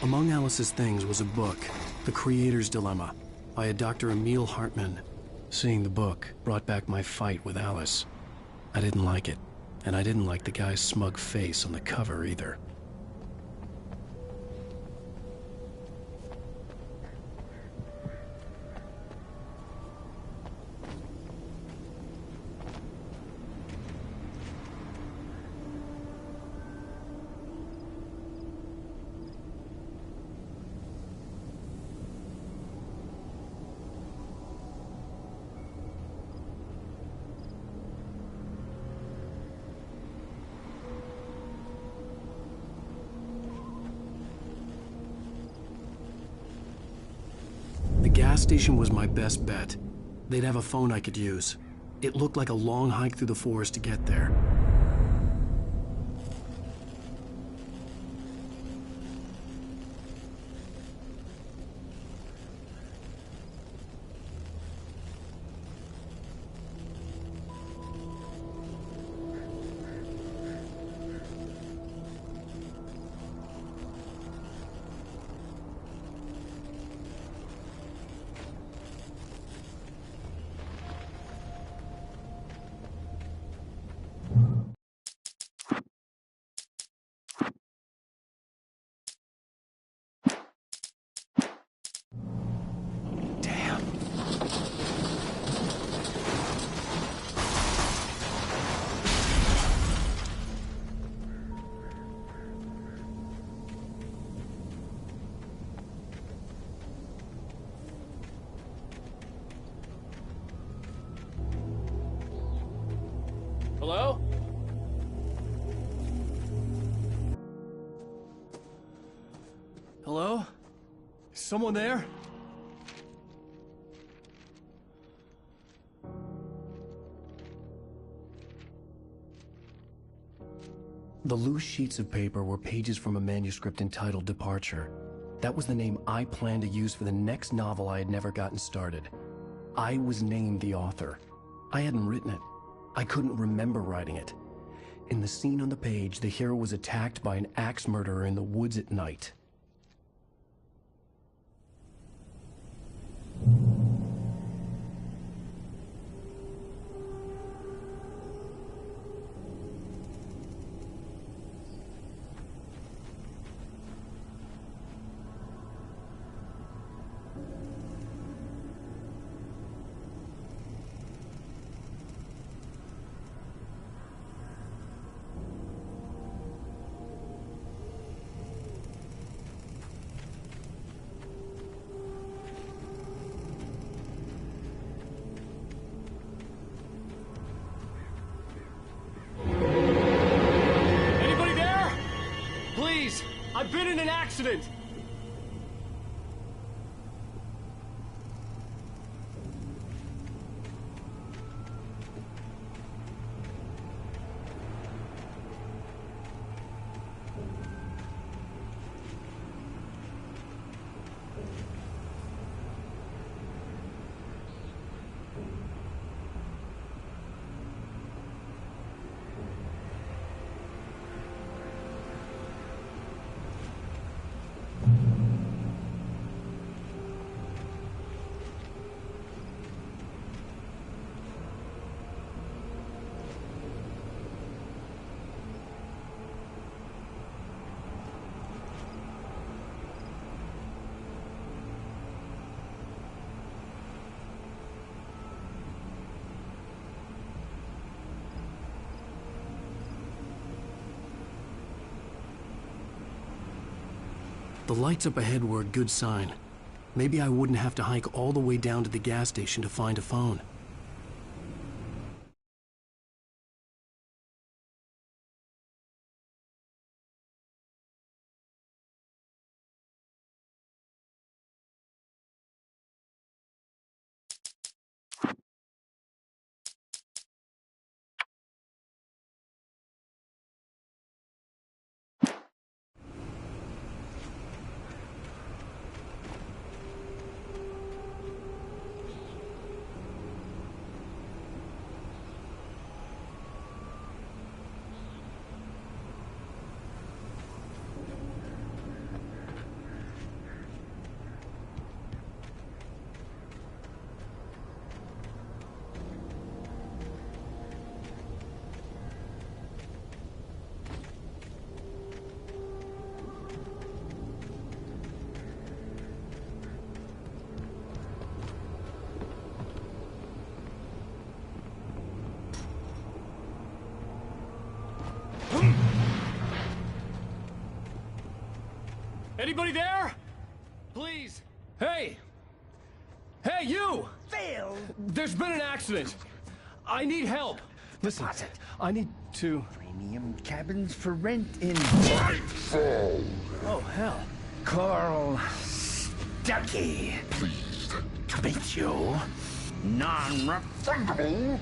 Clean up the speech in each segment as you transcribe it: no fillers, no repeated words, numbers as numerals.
Among Alice's things was a book, The Creator's Dilemma, by a Dr. Emil Hartman. Seeing the book brought back my fight with Alice. I didn't like it, and I didn't like the guy's smug face on the cover either. The gas station was my best bet. They'd have a phone I could use. It looked like a long hike through the forest to get there. Hello? Hello? Is someone there? The loose sheets of paper were pages from a manuscript entitled Departure. That was the name I planned to use for the next novel I had never gotten started. I was named the author. I hadn't written it. I couldn't remember writing it. In the scene on the page, the hero was attacked by an axe murderer in the woods at night. Anybody there? Please, I've been in an accident. The lights up ahead were a good sign. Maybe I wouldn't have to hike all the way down to the gas station to find a phone. Anybody there? Please. Hey! Hey, you! Phil! There's been an accident. I need help. Listen, I need to... Premium cabins for rent in... Oh, hell. Carl Stuckey. Pleased To meet you. Non-refundable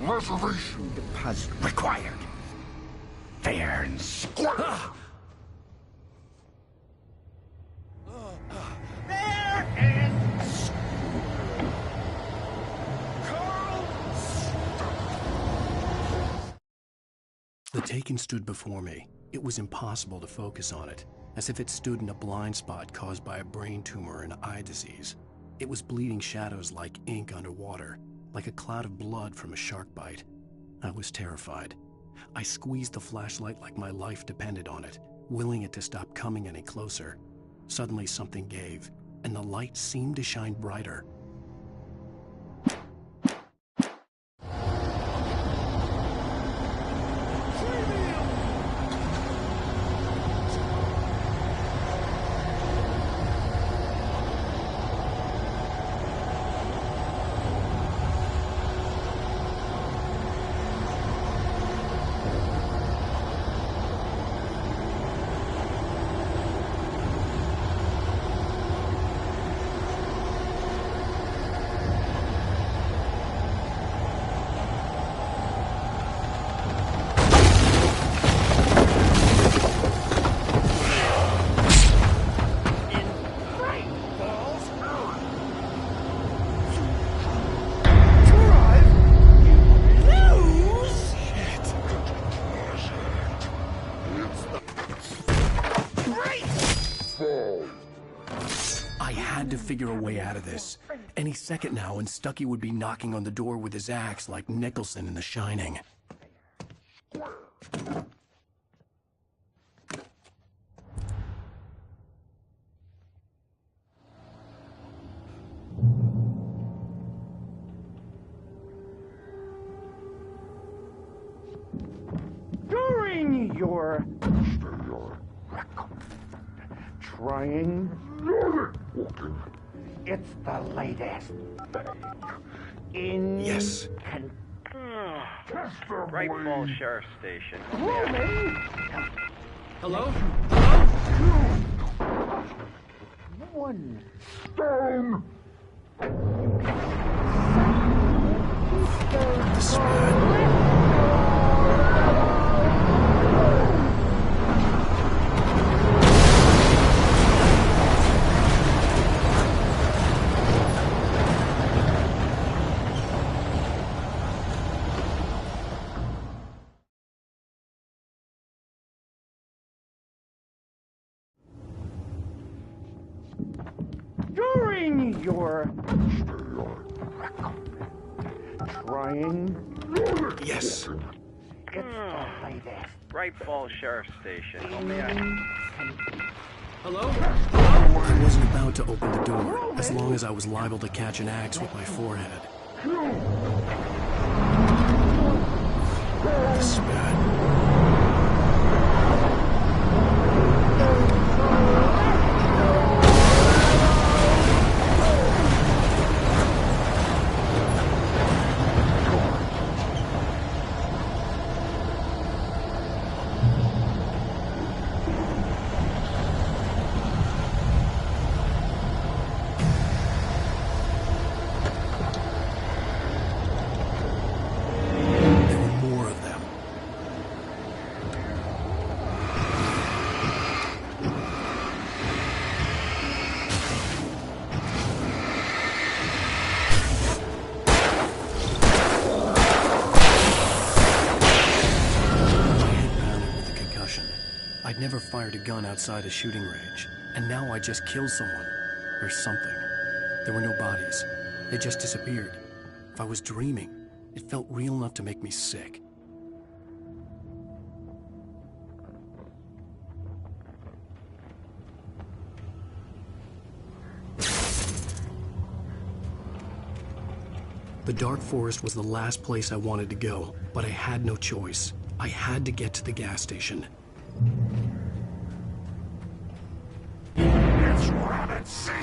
reservation deposit required. Fair and square. Fair and square. Carl The Taken stood before me. It was impossible to focus on it, as if it stood in a blind spot caused by a brain tumor and eye disease. It was bleeding shadows like ink underwater, like a cloud of blood from a shark bite. I was terrified. I squeezed the flashlight like my life depended on it, willing it to stop coming any closer. Suddenly something gave, and the light seemed to shine brighter. I had to figure a way out of this. Any second now, and Stuckey would be knocking on the door with his axe like Nicholson in The Shining. During your trying, it's the latest in Yes. Bright Falls Sheriff Station. Hello? one Stone! This is bad. during your trying, Yes. it's the latest. Bright Falls Sheriff Station. How may I... Hello? I wasn't about to open the door, as long as I was liable to catch an axe with my forehead. This is bad. There were more of them. My head pounded with the concussion. I'd never fired a gun outside a shooting range, and now I just killed someone. Or something. There were no bodies. They just disappeared. If I was dreaming, it felt real enough to make me sick. The dark forest was the last place I wanted to go, but I had no choice. I had to get to the gas station. Good season.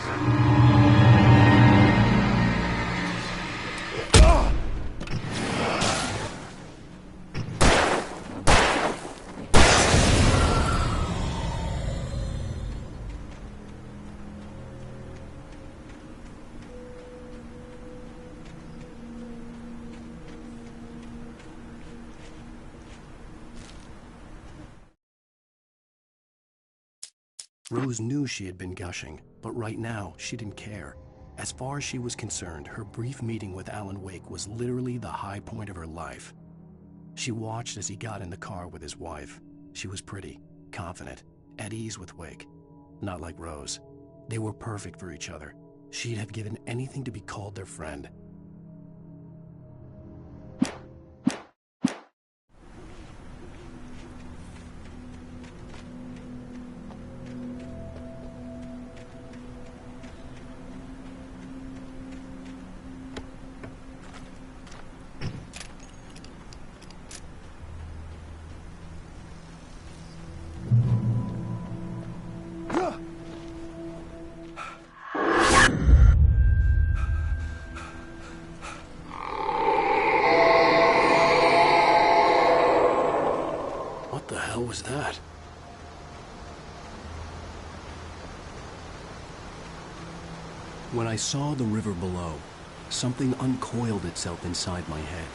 Rose knew she had been gushing, but right now she didn't care. As far as she was concerned, her brief meeting with Alan Wake was literally the high point of her life. She watched as he got in the car with his wife. She was pretty, confident, at ease with Wake. Not like Rose. They were perfect for each other. She'd have given anything to be called their friend. What the hell was that? When I saw the river below, something uncoiled itself inside my head.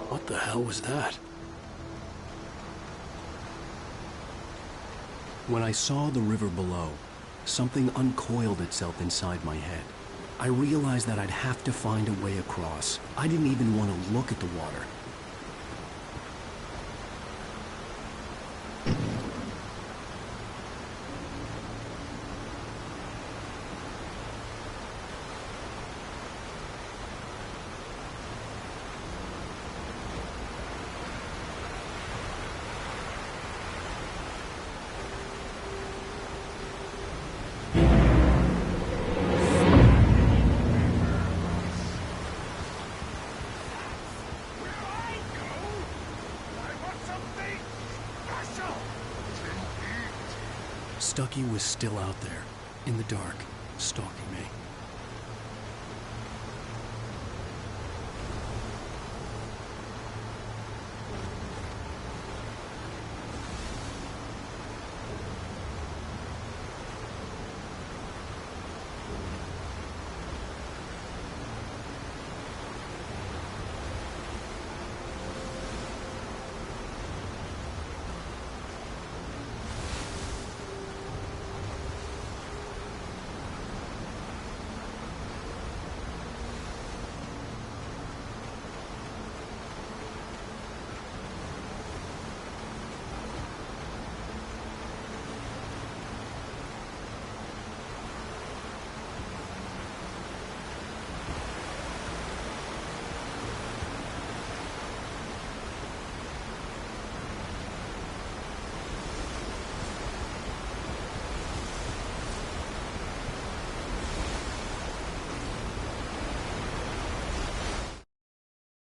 What the hell was that? When I saw the river below, something uncoiled itself inside my head. I realized that I'd have to find a way across. I didn't even want to look at the water. Stucky was still out there, in the dark, stalking me.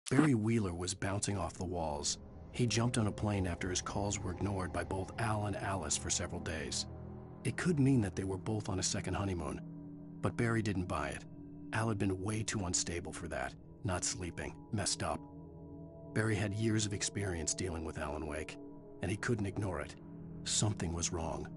Barry Wheeler was bouncing off the walls. He jumped on a plane after his calls were ignored by both Al and Alice for several days. It could mean that they were both on a second honeymoon, but Barry didn't buy it. Al had been way too unstable for that, not sleeping, messed up. Barry had years of experience dealing with Alan Wake, and he couldn't ignore it. Something was wrong.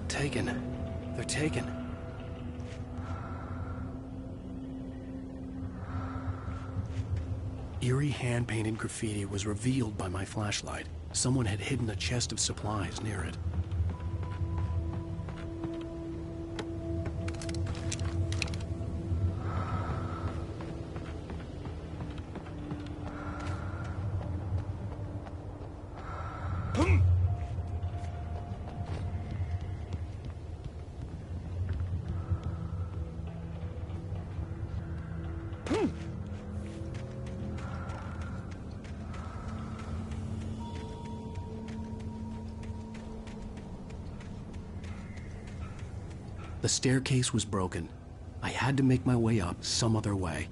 Taken. They're taken. Eerie hand-painted graffiti was revealed by my flashlight. Someone had hidden a chest of supplies near it. The staircase was broken. I had to make my way up some other way.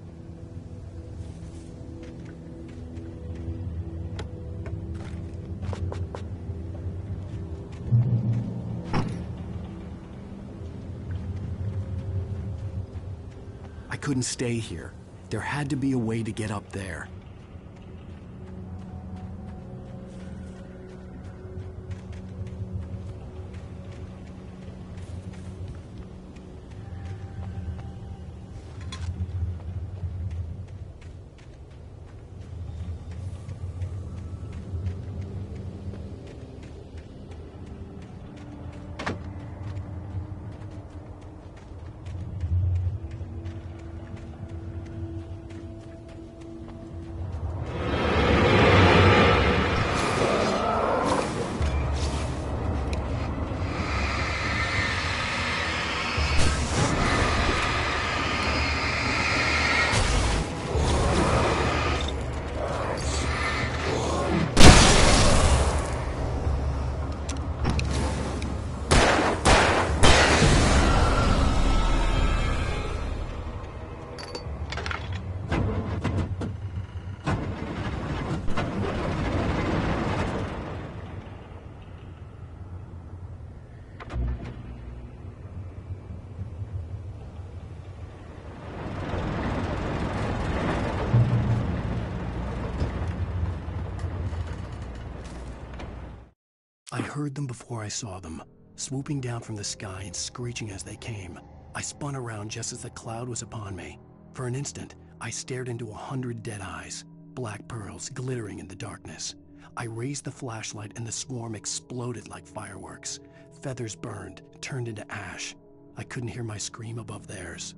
I couldn't stay here. There had to be a way to get up there. I heard them before I saw them, swooping down from the sky and screeching as they came. I spun around just as the cloud was upon me. For an instant, I stared into 100 dead eyes, black pearls glittering in the darkness. I raised the flashlight and the swarm exploded like fireworks. Feathers burned, turned into ash. I couldn't hear my scream above theirs.